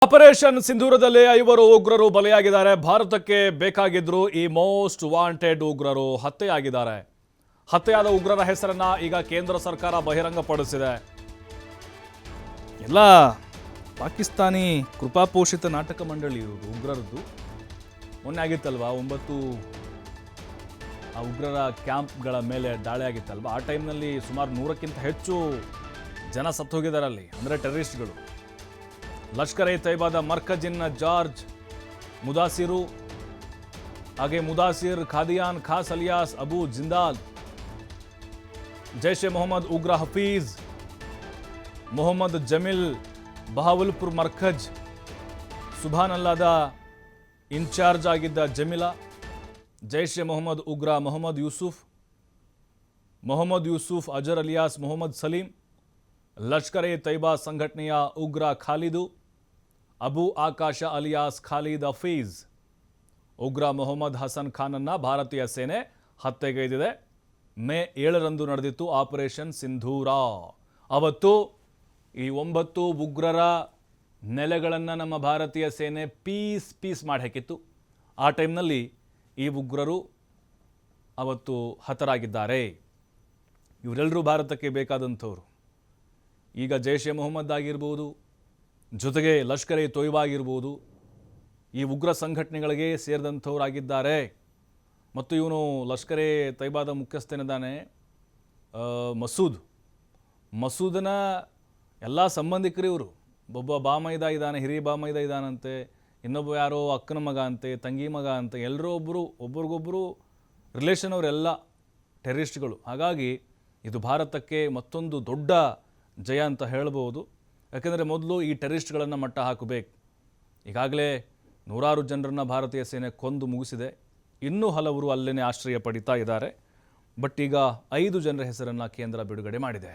Operation ಸಿಂಧೂರದಲ್ಲಿ 5 ಉಗ್ರರು ಬಲಿಯಾಗಿದ್ದಾರೆ. ಭಾರತಕ್ಕೆ ಬೇಕಾಗಿದ್ರು ಈ ಮೋಸ್ಟ್ ವಾಂಟೆಡ್ ಉಗ್ರರು ಹತ್ಯೆಯಾಗಿದ್ದಾರೆ. ಹತ್ಯೆಯಾದ ಉಗ್ರರ ಹೆಸರನ್ನ ಈಗ ಕೇಂದ್ರ ಸರ್ಕಾರ ಬಹಿರಂಗಪಡಿಸಿದೆ. ಎಲ್ಲ ಪಾಕಿಸ್ತಾನಿ ಕೃಪಾಪೋಷಿತ ನಾಟಕ ಮಂಡಳಿ ಇವರು ಉಗ್ರರದ್ದು. ಮೊನ್ನೆ ಆಗಿತ್ತಲ್ವಾ 9 ಆ ಉಗ್ರರ ಕ್ಯಾಂಪ್ಗಳ ಮೇಲೆ ದಾಳಿ ಆಗಿತ್ತಲ್ವಾ. ಆ ಟೈಮ್ನಲ್ಲಿ ಸುಮಾರು 100ಕ್ಕಿಂತ ಹೆಚ್ಚು ಜನ ಸತ್ತೋಗಿದ್ದಾರೆ ಅಲ್ಲಿ, ಅಂದರೆ ಟೆರರಿಸ್ಟ್ಗಳು. ಲಷ್ಕರ್ ಎ ತೈಬಾದ ಮರ್ಕಜಿನ್ನ ಜಾರ್ಜ್ ಮುದಾಸಿರು, ಹಾಗೆ ಮುದಾಸಿರ್ ಖಾದಿಯಾನ್ ಖಾಸ್ ಅಲಿಯಾಸ್ ಅಬು ಜಿಂದಾಲ್, ಜೈಷ್ ಎ ಮೊಹಮ್ಮದ್ ಉಗ್ರ ಹಫೀಜ್ ಮೊಹಮ್ಮದ್ ಜಮೀಲ್ ಬಹಾವಲ್ಪುರ್ ಮರ್ಕಜ್, ಸುಭಾನ್ ಅಲ್ಲಾದ ಇನ್ಚಾರ್ಜ್ ಆಗಿದ್ದ ಜಮೀಲಾ, ಜೈಷ್ ಎ ಮೊಹಮ್ಮದ್ ಉಗ್ರ ಮೊಹಮ್ಮದ್ ಯೂಸುಫ್ ಅಜರ್ ಅಲಿಯಾಸ್ ಮೊಹಮ್ಮದ್ ಸಲೀಂ, ಲಷ್ಕರ್ ಎ ತೈಬಾ ಸಂಘಟನೆಯ ಉಗ್ರ ಖಾಲಿದು, ಅಬು ಆಕಾಶ ಅಲಿಯಾಸ್ ಖಾಲಿದ್ ಹಫೀಜ್, ಉಗ್ರ ಮೊಹಮ್ಮದ್ ಹಸನ್ ಖಾನನ್ನ ಭಾರತೀಯ ಸೇನೆ ಹತ್ಯೆಗೈದಿದೆ. ಮೇ 7ರಂದು ನಡೆದಿತ್ತು ಆಪರೇಷನ್ ಸಿಂಧೂರ. ಅವತ್ತು ಈ 9 ಉಗ್ರರ ನೆಲೆಗಳನ್ನು ನಮ್ಮ ಭಾರತೀಯ ಸೇನೆ ಪೀಸ್ ಮಾಡಿ ಹಾಕಿತ್ತು. ಆ ಟೈಮ್ನಲ್ಲಿ ಈ ಉಗ್ರರು ಅವತ್ತು ಹತರಾಗಿದ್ದಾರೆ. ಇವರೆಲ್ಲರೂ ಭಾರತಕ್ಕೆ ಬೇಕಾದಂಥವ್ರು. ಈಗ ಜೈಷ್ ಎ ಮೊಹಮ್ಮದ್ ಆಗಿರ್ಬೋದು, ಜೊತೆಗೆ ಲಷ್ಕರ್ ಎ ತೊಯ್ಬಾ ಆಗಿರ್ಬೋದು, ಈ ಉಗ್ರ ಸಂಘಟನೆಗಳಿಗೆ ಸೇರಿದಂಥವರಾಗಿದ್ದಾರೆ. ಮತ್ತು ಇವನು ಲಷ್ಕರ್ ಎ ತೈಬಾದ ಮುಖ್ಯಸ್ಥನಿದ್ದಾನೆ ಮಸೂದನ ಎಲ್ಲ ಸಂಬಂಧಿಕರು ಇವರು. ಒಬ್ಬ ಬಾಮೈದ ಇದ್ದಾನೆ, ಹಿರಿಯ ಬಾಮೈದ ಇದ್ದಾನಂತೆ, ಇನ್ನೊಬ್ಬ ಯಾರೋ ಅಕ್ಕನ ಮಗ ಅಂತೆ, ತಂಗಿ ಮಗ ಅಂತೆ, ಎಲ್ಲರೂ ಒಬ್ರಿಗೊಬ್ಬರು ರಿಲೇಷನ್ ಅವರೆಲ್ಲ ಟೆರರಿಸ್ಟ್ಗಳು. ಹಾಗಾಗಿ ಇದು ಭಾರತಕ್ಕೆ ಮತ್ತೊಂದು ದೊಡ್ಡ ಜಯ ಅಂತ ಹೇಳ್ಬೋದು. ಯಾಕೆಂದರೆ ಮೊದಲು ಈ ಟೆರರಿಸ್ಟ್ಗಳನ್ನು ಮಟ್ಟ ಹಾಕಬೇಕು. ಈಗಾಗಲೇ 100 ಜನರನ್ನು ಭಾರತೀಯ ಸೇನೆ ಕೊಂದು ಮುಗಿಸಿದೆ. ಇನ್ನೂ ಹಲವರು ಅಲ್ಲೇ ಆಶ್ರಯ ಪಡಿತಾ ಇದ್ದಾರೆ. ಬಟ್ ಈಗ 5 ಜನರ ಹೆಸರನ್ನು ಕೇಂದ್ರ ಬಿಡುಗಡೆ ಮಾಡಿದೆ.